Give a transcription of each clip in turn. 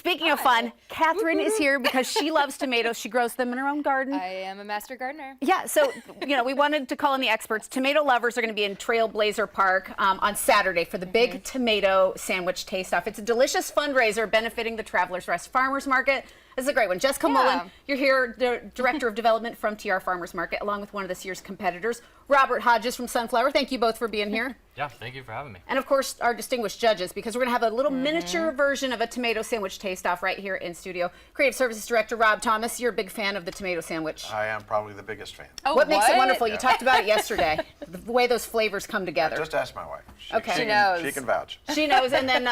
Speaking of fun, Catherine is here because she loves tomatoes. She grows them in her own garden. I am a master gardener. Yeah, so, we wanted to call in the experts. Tomato lovers are going to be in Trailblazer Park on Saturday for the big tomato sandwich taste-off. It's a delicious fundraiser benefiting the Travelers Rest Farmers Market. This is a great one. Jessica Mullen, you're here, the Director of Development from TR Farmers Market, along with one of this year's competitors, Robert Hodges from Sunflower. Thank you both for being here. Yeah, thank you for having me. And of course, our distinguished judges, because we're going to have a little miniature version of a tomato sandwich taste-off right here in studio. Creative Services Director Rob Thomas, you're a big fan of the tomato sandwich. I am probably the biggest fan. Oh, What makes it wonderful? You talked about it yesterday, the way those flavors come together. Just ask my wife. Okay. She knows. She can vouch. She knows. And then,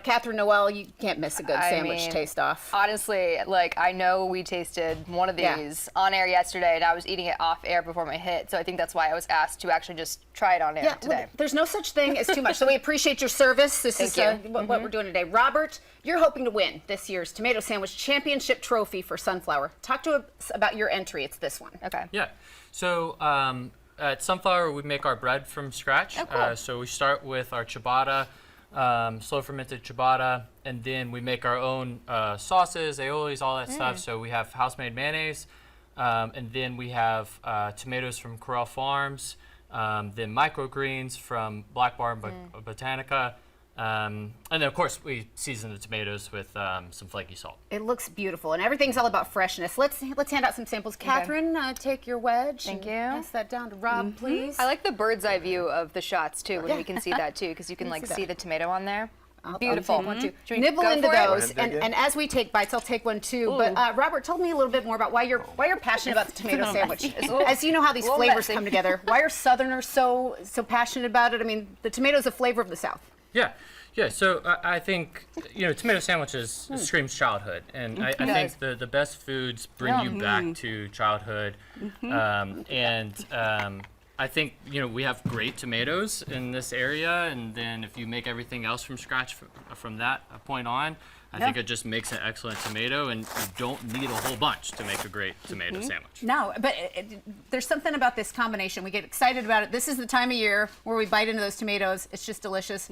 Catherine Noel, you can't miss a good sandwich taste-off. Honestly, I know we tasted one of these on air yesterday, and I was eating it off air before my hit, so I think that's why I was asked to actually just try it on air today. Well, there's no such thing as too much. So we appreciate your service. This is what we're doing today. Robert, you're hoping to win this year's Tomato Sandwich Championship Trophy for Sunflower. Talk to us about your entry. It's this one. Okay. Yeah. So at Sunflower, we make our bread from scratch. Oh, cool. So we start with our ciabatta, slow fermented ciabatta, and then we make our own sauces, aiolis, all that stuff. So we have house-made mayonnaise, and then we have tomatoes from Corral Farms, then microgreens from Black Bar Botanica, and then of course we season the tomatoes with some flaky salt. It looks beautiful, and everything's all about freshness. Let's hand out some samples. Catherine, take your wedge. Thank you. Pass that down to Rob, please. I like the bird's eye view of the shots too, when we can see that too, because you can see the tomato on there. Beautiful. I'll take one, too. Should we Nibble go into for it? those, Go ahead and dig and as we take bites, I'll take one too. But Robert, tell me a little bit more about why you're passionate about the tomato sandwich. As you know how these little flavors messy. come together, why are Southerners so passionate about it? I mean, the tomato's a flavor of the South. Yeah. Yeah, so I think, tomato sandwiches screams childhood. And I think the best foods bring you back to childhood. I think, we have great tomatoes in this area. And then if you make everything else from scratch from that point on, I think it just makes an excellent tomato. And you don't need a whole bunch to make a great tomato sandwich. No, but there's something about this combination. We get excited about it. This is the time of year where we bite into those tomatoes. It's just delicious.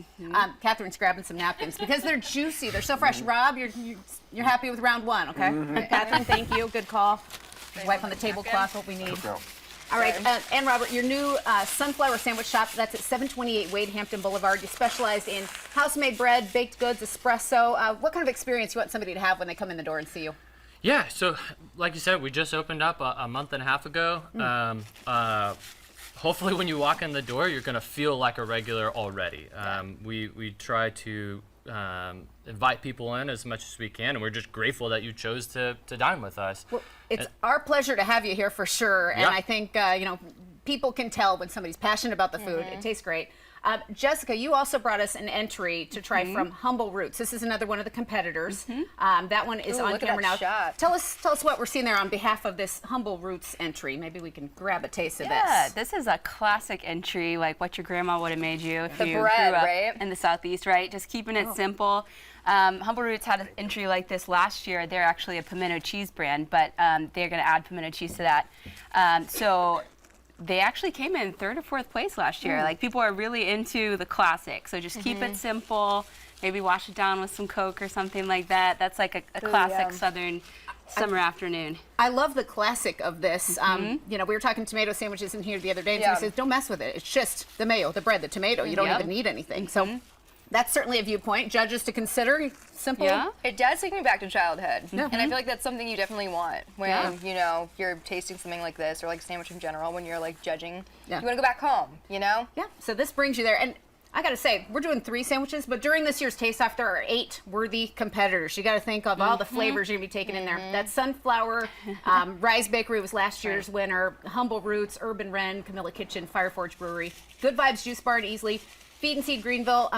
Catherine's grabbing some napkins because they're juicy. They're so fresh. Rob, you're happy with round one, okay? Catherine, thank you. Good call. Wipe on the tablecloth, what we need. Go. All right, and Robert, your new Sunflower Sandwich Shop, that's at 728 Wade Hampton Boulevard. You specialize in house-made bread, baked goods, espresso. What kind of experience you want somebody to have when they come in the door and see you? Yeah, so like you said, we just opened up a month and a half ago. Hopefully when you walk in the door, you're going to feel like a regular already. We try to invite people in as much as we can, and we're just grateful that you chose to dine with us. Well, it's our pleasure to have you here for sure, and I think people can tell when somebody's passionate about the food. It tastes great. Jessica, you also brought us an entry to try from Humble Roots. This is another one of the competitors. That one is on camera now. Shot. Tell us what we're seeing there on behalf of this Humble Roots entry. Maybe we can grab a taste of Yeah, this. this is a classic entry, like what your grandma would have made you if The you bread, grew up right? in the Southeast, right? Just keeping it simple. Humble Roots had an entry like this last year. They're actually a pimento cheese brand, but they're going to add pimento cheese to that. So they actually came in 3rd or 4th place last year. Like, people are really into the classic. So just keep it simple. Maybe wash it down with some Coke or something like that. That's like a classic Southern summer afternoon. I love the classic of this. We were talking tomato sandwiches in here the other day, and somebody says, don't mess with it. It's just the mayo, the bread, the tomato. You don't even need anything. So that's certainly a viewpoint. Judges to consider. Simple. Yeah. It does take me back to childhood, and I feel like that's something you definitely want when you're tasting something like this, or like sandwich in general. When you're like judging, you want to go back home, Yeah, so this brings you there. And I got to say, we're doing 3 sandwiches, but during this year's Taste Off, there are 8 worthy competitors. You got to think of all the flavors you're going to be taking in there. That Sunflower, Rise Bakery was last year's winner, Humble Roots, Urban Wren, Camilla Kitchen, Fireforge Brewery, Good Vibes Juice Bar at Easley, Feed and Seed Greenville.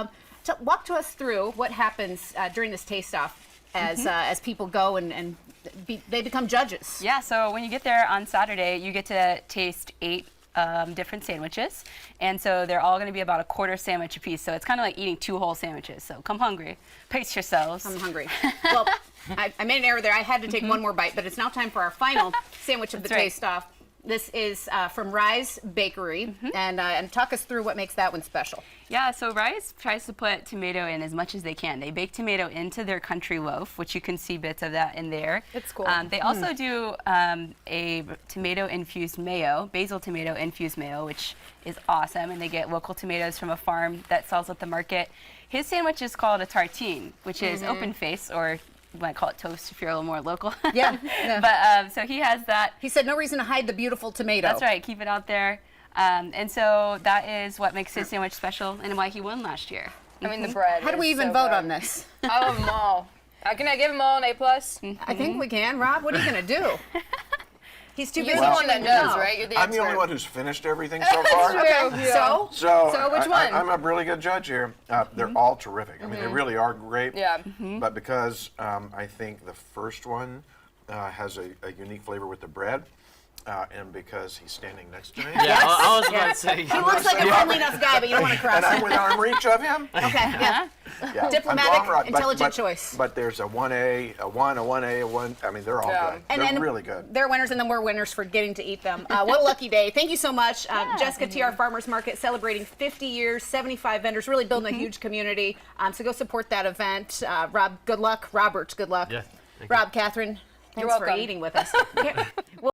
Walk to us through what happens during this Taste Off as people go and they become judges. Yeah, so when you get there on Saturday, you get to taste 8 different sandwiches. And so they're all going to be about a quarter sandwich apiece. So it's kind of like eating 2 whole sandwiches. So come hungry. Pace yourselves. I'm hungry. Well, I made an error there. I had to take one more bite, but it's now time for our final sandwich of the right. Taste Off. This is from Rise Bakery, and talk us through what makes that one special. Yeah, so Rise tries to put tomato in as much as they can. They bake tomato into their country loaf, which you can see bits of that in there. It's cool. They also do a tomato-infused mayo, basil tomato-infused mayo, which is awesome, and they get local tomatoes from a farm that sells at the market. His sandwich is called a tartine, which is open face, or you might call it toast if you're a little more local. Yeah. But so he has that. He said no reason to hide the beautiful tomato. That's right, keep it out there. And so that is what makes his sandwich special and why he won last year. I mean, the bread. How do we is even so vote good. on this? I love them all. Can I give them all an A+? I think we can. Rob, what are you going to do? He's too busy. You're the one that chewing knows, gum. right? You're the I'm the expert. only one who's finished everything so far. true. Okay, Yeah. so which one? I'm a really good judge here. They're all terrific. I mean, they really are great. Yeah. But because I think the first one has a unique flavor with the bread, and because he's standing next to me, Yeah, I was about to say. he looks like a friendly enough guy, but you don't want to cross and I'm him. within arm reach of him. Okay, yeah. Yeah, Diplomatic, I'm going right, intelligent choice. But there's a 1A, a 1, a 1A, a 1. I mean, they're all Yeah. good. And They're then really good. They're winners, and then we're winners for getting to eat them. What a lucky day. Thank you so much. Jessica TR Farmers Market celebrating 50 years, 75 vendors, really building a huge community. So go support that event. Rob, good luck. Robert, good luck. Yeah, thank you. Rob, Catherine, thanks for welcome. eating with us.